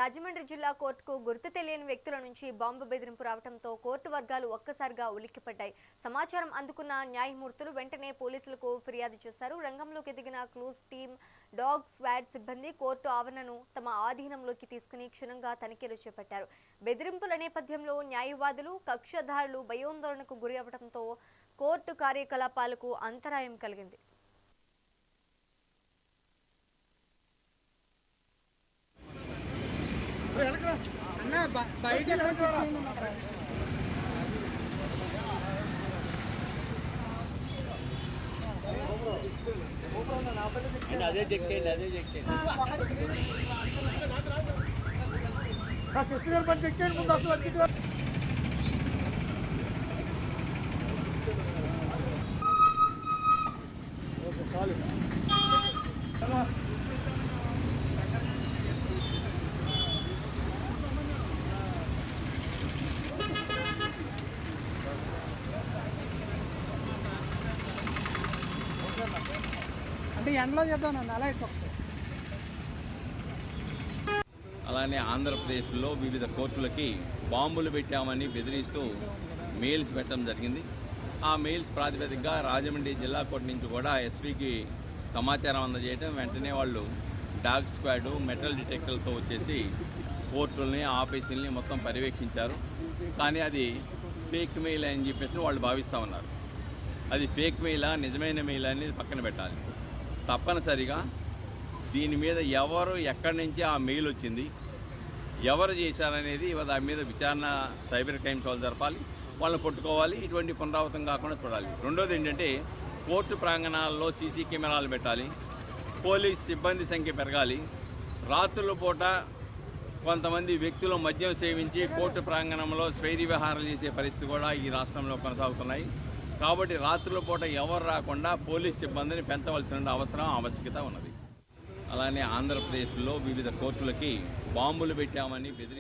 రాజమండ్రి జిల్లా కోర్టుకు గుర్తు తెలియని వ్యక్తుల నుంచి బాంబు బెదిరింపు రావడంతో కోర్టు వర్గాలు ఒక్కసారిగా ఉలిక్కిపడ్డాయి. సమాచారం అందుకున్న న్యాయమూర్తులు వెంటనే పోలీసులకు ఫిర్యాదు చేశారు. రంగంలోకి దిగిన క్లూస్ టీమ్, డాగ్ స్క్వాడ్ సిబ్బంది కోర్టు ఆవరణను తమ ఆధీనంలోకి తీసుకుని క్షుణ్ణంగా తనిఖీలు చేపట్టారు. బెదిరింపుల నేపథ్యంలో న్యాయవాదులు, కక్షధారులు భయాందోళనకు గురి అవడంతో కోర్టు కార్యకలాపాలకు అంతరాయం కలిగింది. అదే చెక్ చేయండి కృష్ణ గారు పని చెక్ చేయండి ముందు అసలు అంటే ఎండలో చేద్దాం అలా అలానే ఆంధ్రప్రదేశ్లో వివిధ కోర్టులకి బాంబులు పెట్టామని బెదిరిస్తూ మెయిల్స్ పెట్టడం జరిగింది. ఆ మెయిల్స్ ప్రాతిపదికగా రాజమండ్రి జిల్లా కోర్టు నుంచి కూడా ఎస్పీకి సమాచారం అందజేయడం, వెంటనే వాళ్ళు డాగ్ స్క్వాడ్, మెటల్ డిటెక్టర్లతో వచ్చేసి కోర్టుల్ని, ఆఫీసుల్ని మొత్తం పర్యవేక్షించారు. కానీ అది ఫేక్ మెయిల్ అని చెప్పేసి వాళ్ళు భావిస్తూ ఉన్నారు. అది ఫేక్ మెయిలా, నిజమైన మెయిల్ అనేది పక్కన పెట్టాలి. తప్పనిసరిగా దీని మీద ఎవరు, ఎక్కడి నుంచి ఆ మెయిల్ వచ్చింది, ఎవరు చేశారనేది దాని మీద విచారణ సైబర్ క్రైమ్స్ వాళ్ళు జరపాలి, వాళ్ళని పట్టుకోవాలి. ఇటువంటి పునరావృతం కాకుండా చూడాలి. రెండోది ఏంటంటే కోర్టు ప్రాంగణాల్లో సీసీ కెమెరాలు పెట్టాలి, పోలీస్ సిబ్బంది సంఖ్య పెరగాలి. రాత్రుల పూట కొంతమంది వ్యక్తులు మద్యం సేవించి కోర్టు ప్రాంగణంలో స్వైరీ విహారాలు చేసే పరిస్థితి కూడా ఈ రాష్ట్రంలో కొనసాగుతున్నాయి. కాబట్టి రాత్రుల పూట ఎవరు రాకుండా పోలీస్ సిబ్బందిని పెంచవలసిన ఆవశ్యకత ఉన్నది. అలానే ఆంధ్రప్రదేశ్లో వివిధ కోర్టులకి బాంబులు పెట్టామని బెదిరి